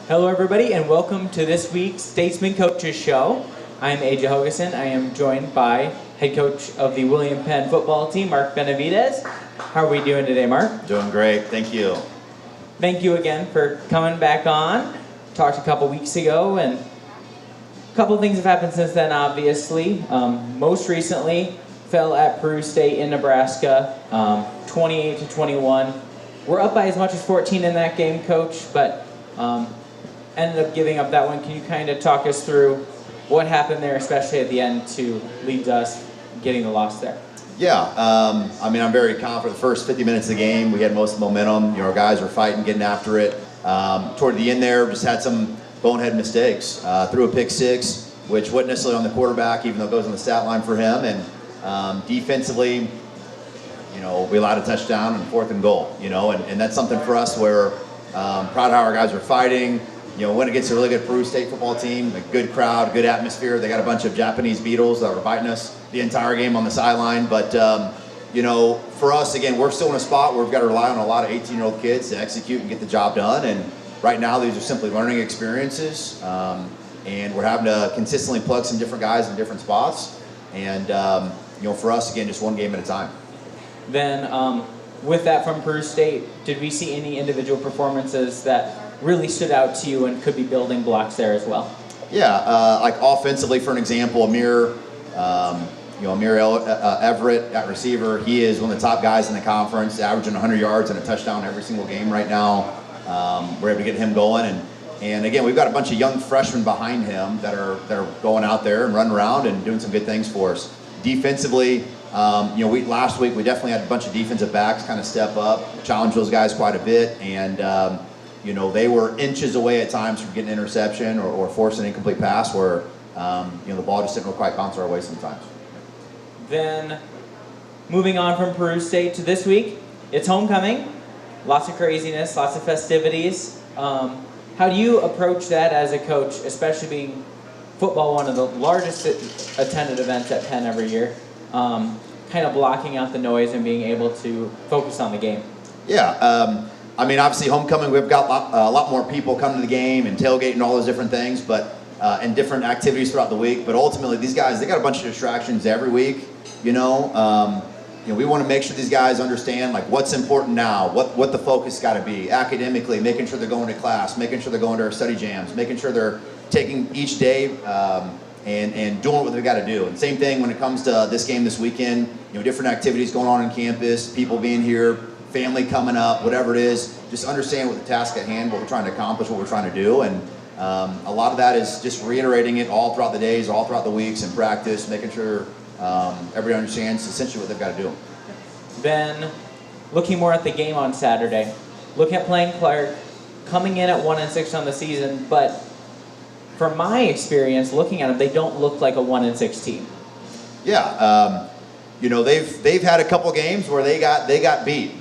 Hello everybody and welcome to this week's Statesmen Coaches Show. I'm AJ Hogeson. I am joined by head coach of the William Penn football team, Mark Benavidez. How are we doing today, Mark? Doing great, thank you. Thank you again for coming back on. Talked a couple weeks ago and a couple things have happened since then, obviously. Most recently, fell at Peru State in Nebraska, 28-21. We're up by as much as 14 in that game, Coach, but ended up giving up that one. Can you kind of talk us through what happened there, especially at the end, to lead to us getting the loss there? Yeah, I'm very confident. The first 50 minutes of the game, we had most of the momentum. Our guys were fighting, getting after it. Toward the end there, just had some bonehead mistakes. Threw a pick six, which wasn't necessarily on the quarterback, even though it goes on the stat line for him. And defensively, we allowed a touchdown and 4th and goal. And that's something for us where proud of how our guys were fighting. Went against a really good Peru State football team, a good crowd, good atmosphere. They got a bunch of Japanese beetles that were biting us the entire game on the sideline. But, for us, again, we're still in a spot where we've got to rely on a lot of 18-year-old kids to execute and get the job done. And right now, these are simply learning experiences. And we're having to consistently plug some different guys in different spots. And, for us, again, just one game at a time. Then, with that from Peru State, did we see any individual performances that really stood out to you and could be building blocks there as well? Yeah, like offensively, for an example, Amir Everett at receiver, he is one of the top guys in the conference, averaging 100 yards and a touchdown every single game right now. We're able to get him going, and again, we've got a bunch of young freshmen behind him that are going out there and running around and doing some good things for us. Defensively, last week we definitely had a bunch of defensive backs kind of step up, challenge those guys quite a bit, and they were inches away at times from getting an interception or forcing an incomplete pass where the ball just didn't quite bounce our way sometimes. Then, moving on from Peru State to this week, it's homecoming. Lots of craziness, lots of festivities. How do you approach that as a coach, especially being football one of the largest attended events at Penn every year? Kind of blocking out the noise and being able to focus on the game. Yeah, obviously homecoming, we've got a lot more people coming to the game and tailgating and all those different things, but and different activities throughout the week. But ultimately, these guys, they got a bunch of distractions every week. We want to make sure these guys understand like what's important now, what the focus got to be academically, making sure they're going to class, making sure they're going to our study jams, making sure they're taking each day and doing what they've got to do. And same thing when it comes to this game this weekend. Different activities going on campus, people being here, family coming up, whatever it is. Just understand what the task at hand, what we're trying to accomplish, what we're trying to do, and a lot of that is just reiterating it all throughout the days, all throughout the weeks in practice, making sure everybody understands essentially what they've got to do. Then, looking more at the game on Saturday, look at playing Clark, coming in at 1-6 on the season, but from my experience looking at them, they don't look like a 1-6 team. Yeah, they've had a couple games where they got beat.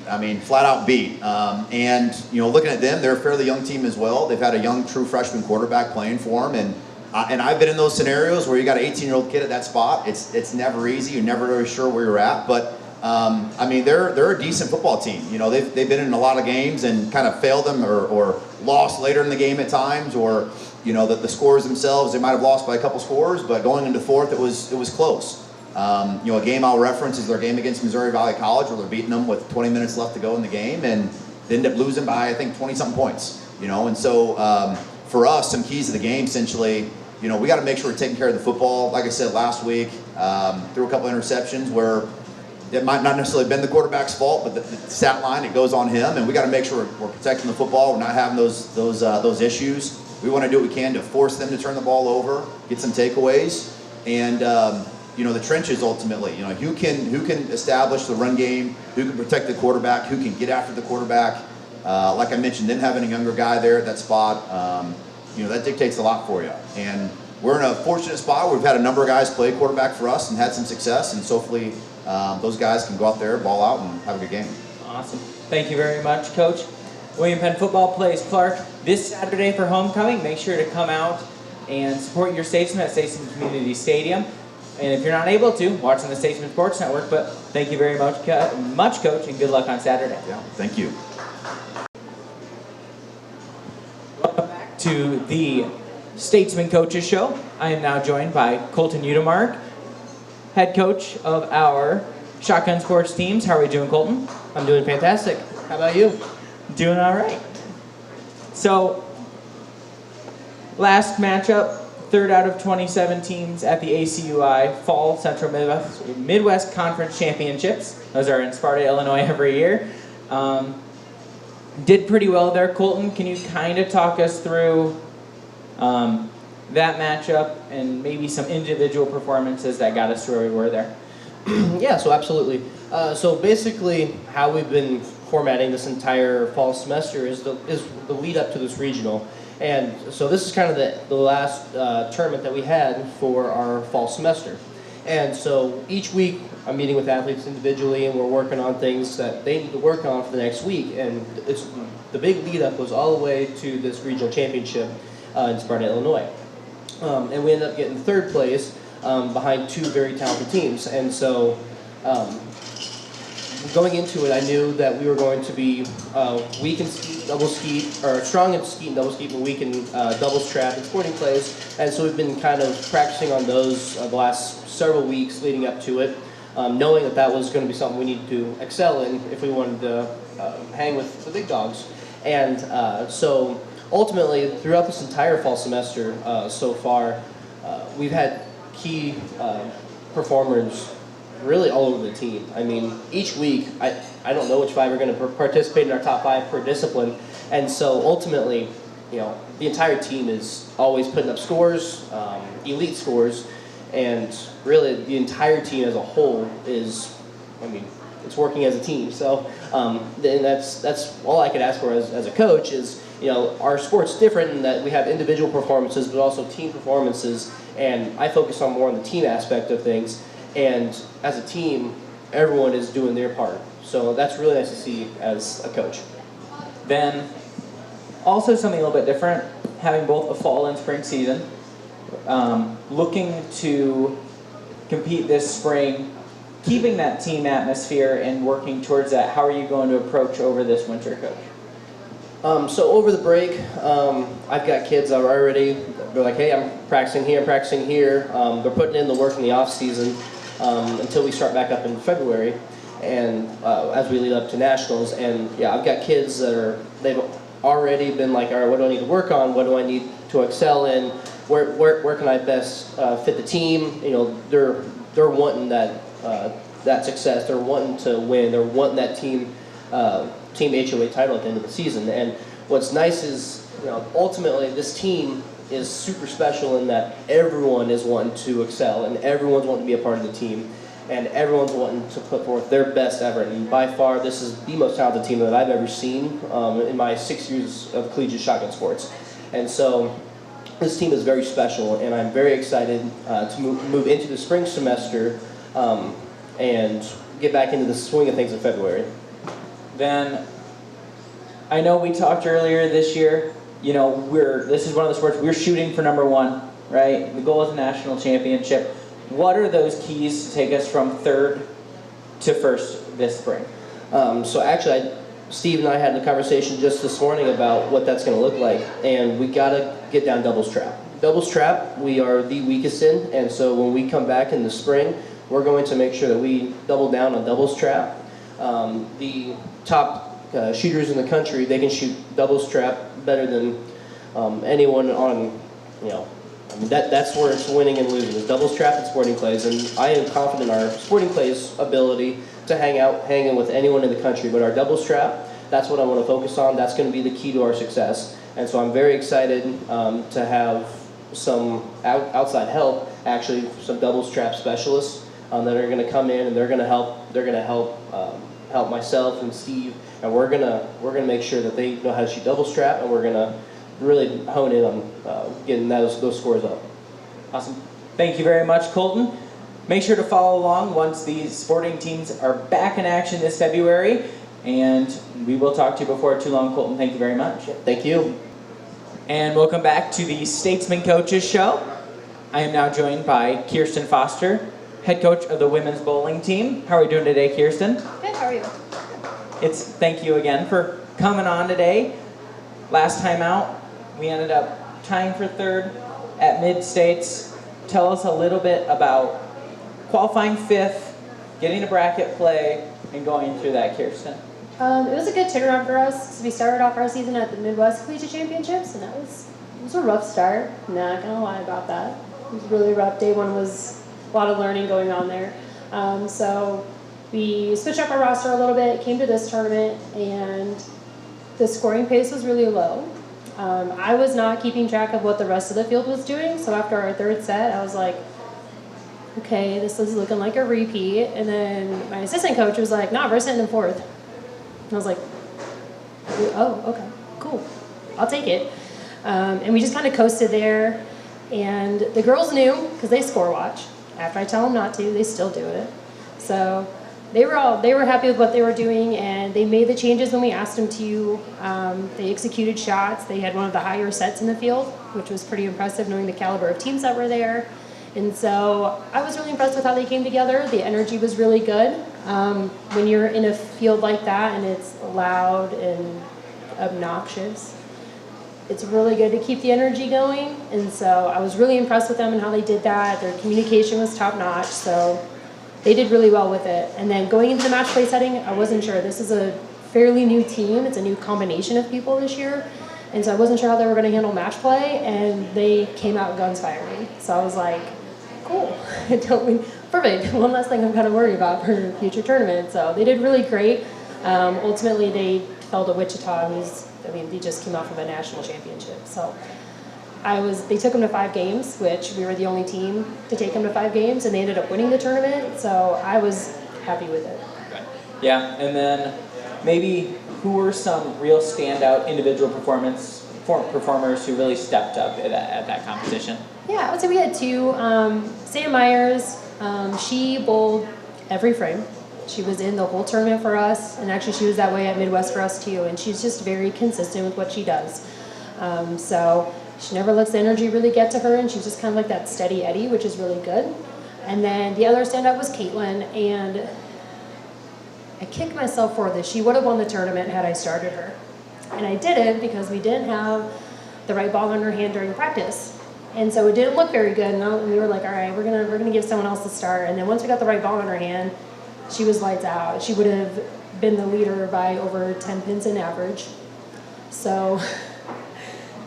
Flat out beat. And looking at them, they're a fairly young team as well. They've had a young true freshman quarterback playing for them, and I've been in those scenarios where you got an 18-year-old kid at that spot. It's never easy. You're never really sure where you're at, but they're a decent football team. They've been in a lot of games and kind of failed them or lost later in the game at times, or the scores themselves, they might have lost by a couple scores, but going into fourth, it was close. A game I'll reference is their game against Missouri Valley College, where they're beating them with 20 minutes left to go in the game, and they end up losing by, I think, 20-something points. And so for us, some keys to the game, essentially, we got to make sure we're taking care of the football. Like I said last week, threw a couple interceptions where it might not necessarily been the quarterback's fault, but the stat line, it goes on him, and we got to make sure we're protecting the football. We're not having those issues. We want to do what we can to force them to turn the ball over, get some takeaways, and the trenches ultimately. Who can establish the run game, who can protect the quarterback, who can get after the quarterback. Like I mentioned, them having a younger guy there at that spot, that dictates a lot for you. And we're in a fortunate spot where we've had a number of guys play quarterback for us and had some success, and so hopefully those guys can go out there, ball out, and have a good game. Awesome. Thank you very much, Coach. William Penn football plays Clark this Saturday for homecoming. Make sure to come out and support your Statesmen at Statesmen Community Stadium. And if you're not able to, watch on the Statesmen Sports Network. But thank you very much, Coach, and good luck on Saturday. Yeah, thank you. Welcome back to the Statesmen Coaches Show. I am now joined by Colton Udemark, head coach of our Shotgun Sports teams. How are we doing, Colton? I'm doing fantastic. How about you? Doing all right. So, last matchup, third out of 27 teams at the ACUI Fall Central Midwest Conference Championships. Those are in Sparta, Illinois every year. Did pretty well there. Colton, can you kind of talk us through that matchup and maybe some individual performances that got us to where we were there? Yeah, so absolutely. So basically, how we've been formatting this entire fall semester is the lead up to this regional. And so this is kind of the last tournament that we had for our fall semester. And so each week I'm meeting with athletes individually and we're working on things that they need to work on for the next week. And it's the big lead up was all the way to this regional championship in Sparta, Illinois. And we ended up getting third place behind two very talented teams. And so going into it, I knew that we were going to be weak in skeet, double skeet, or strong in skeet and double skeet, and weak in doubles trap and sporting plays. And so we've been kind of practicing on those the last several weeks leading up to it, knowing that that was going to be something we needed to excel in if we wanted to hang with the big dogs. And so ultimately, throughout this entire fall semester so far, we've had key performers really all over the team. I mean, each week, I don't know which five are going to participate in our top five per discipline. And so ultimately, you know, the entire team is always putting up scores, elite scores, and really the entire team as a whole is, I mean, it's working as a team. So, and that's all I could ask for as a coach is, you know, our sport's different in that we have individual performances, but also team performances, and I focus on more on the team aspect of things. And as a team, everyone is doing their part. So that's really nice to see as a coach. Then, also something a little bit different, having both a fall and spring season, looking to compete this spring, keeping that team atmosphere and working towards that. How are you going to approach over this winter, Coach? So over the break, I've got kids that are already, they're like, hey, I'm practicing here, They're putting in the work in the off season until we start back up in February, and as we lead up to nationals. And yeah, I've got kids that they've already been like, all right, what do I need to work on? What do I need to excel in? Where can I best fit the team? You know, they're wanting that success. They're wanting to win. They're wanting that team HOA title at the end of the season. And what's nice is, you know, ultimately this team is super special in that everyone is wanting to excel and everyone's wanting to be a part of the team and everyone's wanting to put forth their best effort. And by far, this is the most talented team that I've ever seen in my 6 years of collegiate shotgun sports. And so this team is very special, and I'm very excited to move into the spring semester and get back into the swing of things in February. Then, I know we talked earlier this year, you know, this is one of the sports we're shooting for number one, right? The goal is a national championship. What are those keys to take us from third to first this spring? So actually, Steve and I had a conversation just this morning about what that's going to look like, and we got to get down doubles trap. Doubles trap, we are the weakest in, and so when we come back in the spring, we're going to make sure that we double down on doubles trap. The top shooters in the country, they can shoot doubles trap better than anyone on, you know, I mean, that's where it's winning and losing, is doubles trap and sporting plays. And I am confident in our sporting plays ability to hang in with anyone in the country. But our doubles trap, that's what I want to focus on. That's going to be the key to our success. And so I'm very excited to have some outside help, actually some doubles trap specialists that are going to come in and they're going to help myself and Steve, and we're gonna make sure that they know how to shoot doubles trap, and we're gonna really hone in on getting those scores up. Awesome. Thank you very much, Colton. Make sure to follow along once these sporting teams are back in action this February, and we will talk to you before too long, Colton. Thank you very much. Thank you. And welcome back to the Statesmen Coaches Show. I am now joined by Kirsten Foster, head coach of the women's bowling team. How are we doing today, Kirsten? Good, how are you? Thank you again for coming on today. Last time out, we ended up tying for third at Mid-States. Tell us a little bit about qualifying fifth, getting to bracket play, and going through that, Kirsten. It was a good turnaround for us. So we started off our season at the Midwest Collegiate Championships, and it was a rough start. Not gonna lie about that. It was really rough. Day one was a lot of learning going on there. So we switched up our roster a little bit, came to this tournament, and the scoring pace was really low. I was not keeping track of what the rest of the field was doing, so after our third set, I was like, okay, this is looking like a repeat. And then my assistant coach was like, nah, we're sitting in fourth. And I was like, oh, okay, cool. I'll take it. And we just kind of coasted there. And the girls knew, because they score watch. After I tell them not to, they still do it. So they were happy with what they were doing, and they made the changes when we asked them to. They executed shots. They had one of the higher sets in the field, which was pretty impressive knowing the caliber of teams that were there. And so I was really impressed with how they came together. The energy was really good. When you're in a field like that and it's loud and obnoxious, it's really good to keep the energy going. And so I was really impressed with them and how they did that. Their communication was top notch, so they did really well with it. And then going into the match play setting, I wasn't sure. This is a fairly new team. It's a new combination of people this year. And so I wasn't sure how they were going to handle match play, and they came out guns firing. So I was like, cool. Perfect. One less thing I've got to worry about for future tournaments. So they did really great. Ultimately, they fell to Wichita, they just came off of a national championship. So they took them to 5 games, which we were the only team to take them to 5 games, and they ended up winning the tournament. So I was happy with it. Okay. Yeah, and then maybe who were some real standout individual performers who really stepped up at that competition? Yeah, I would say we had 2. Sam Myers, she bowled every frame. She was in the whole tournament for us, and actually she was that way at Midwest for us too, and she's just very consistent with what she does. So she never lets the energy really get to her, and she's just kind of like that steady Eddie, which is really good. And then the other standout was Caitlin, and I kicked myself for this. She would have won the tournament had I started her. And I didn't because we didn't have the right ball in her hand during practice. And so it didn't look very good, and we were like, all right, we're gonna give someone else the start. And then once we got the right ball in her hand, she was lights out. She would have been the leader by over 10 pins in average. So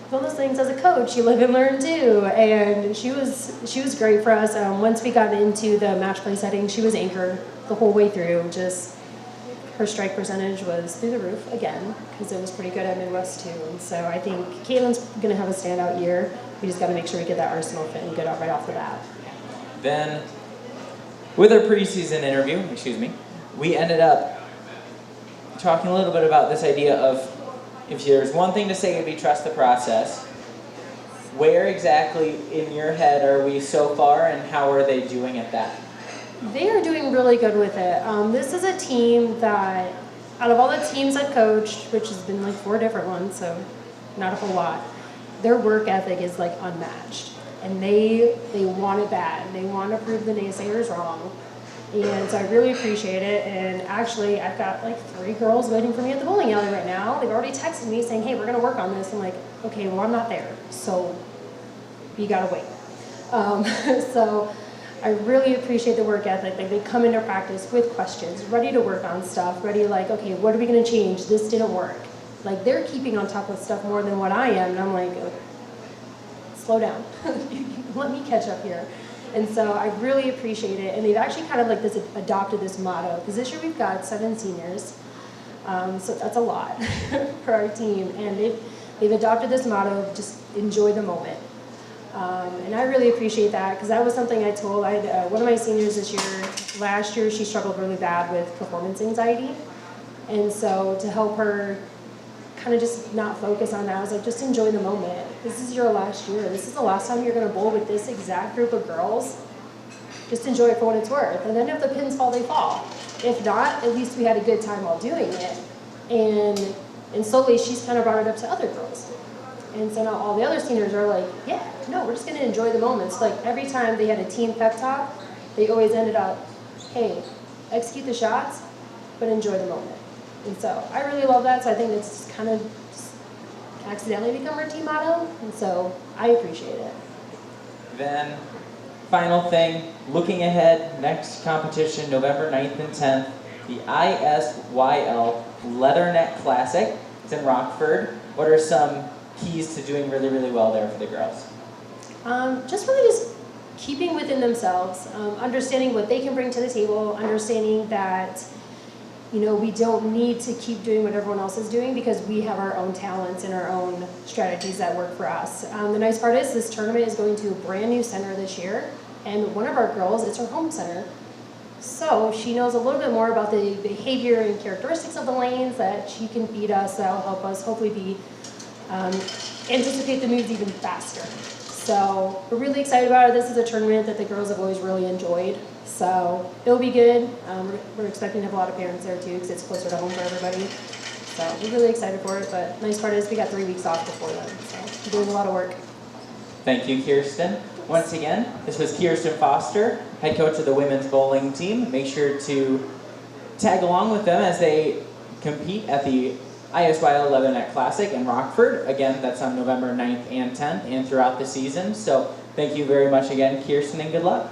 one of those things as a coach, you live and learn too. And she was great for us. Once we got into the match play setting, she was anchored the whole way through. Just her strike percentage was through the roof again, because it was pretty good at Midwest too. And so I think Caitlin's going to have a standout year. We just got to make sure we get that arsenal fit and good out right off the bat. Then, with our preseason interview, we ended up talking a little bit about this idea of, if there's one thing to say, it would be trust the process. Where exactly in your head are we so far, and how are they doing at that? They are doing really good with it. This is a team that, out of all the teams I've coached, which has been like 4 different ones, so not a whole lot, their work ethic is like unmatched. And they want it bad. They want to prove the naysayers wrong. And so I really appreciate it. And actually, I've got like 3 girls waiting for me at the bowling alley right now. They've already texted me saying, hey, we're going to work on this. I'm like, okay, well, I'm not there. So you got to wait. So I really appreciate the work ethic. Like, they come into practice with questions, ready to work on stuff, ready like, okay, what are we going to change? This didn't work. Like, they're keeping on top of stuff more than what I am. And I'm like, slow down. Let me catch up here. And so I really appreciate it. And they've actually kind of like adopted this motto. Because this year we've got 7 seniors. So that's a lot for our team. And they've adopted this motto of just enjoy the moment. And I really appreciate that, because that was something I told. I had one of my seniors this year. Last year she struggled really bad with performance anxiety. And so to help her kind of just not focus on that, I was like, just enjoy the moment. This is your last year. This is the last time you're going to bowl with this exact group of girls. Just enjoy it for what it's worth. And then if the pins fall, they fall. If not, at least we had a good time while doing it. And slowly she's kind of brought it up to other girls. And so now all the other seniors are like, yeah, no, we're just going to enjoy the moments. Like, every time they had a team pep talk, they always ended up, hey, execute the shots, but enjoy the moment. And so I really love that. So I think it's kind of accidentally become our team motto, and so I appreciate it. Then, final thing, looking ahead, next competition, November 9th and 10th, the ISYL Leatherneck Classic. It's in Rockford. What are some keys to doing really, really well there for the girls? Just keeping within themselves, understanding what they can bring to the table, understanding that, we don't need to keep doing what everyone else is doing because we have our own talents and our own strategies that work for us. The nice part is this tournament is going to a brand new center this year, and one of our girls is her home center. So she knows a little bit more about the behavior and characteristics of the lanes that she can feed us, that will help us hopefully anticipate the moves even faster. So we're really excited about it. This is a tournament that the girls have always really enjoyed. So it'll be good. We're expecting to have a lot of parents there too because it's closer to home for everybody. So we're really excited for it. But the nice part is we got 3 weeks off before then. So we're doing a lot of work. Thank you, Kirsten. Once again, this was Kirsten Foster, head coach of the women's bowling team. Make sure to tag along with them as they compete at the ISYL Leatherneck Classic in Rockford. Again, that's on November 9th and 10th and throughout the season. So thank you very much again, Kirsten, and good luck.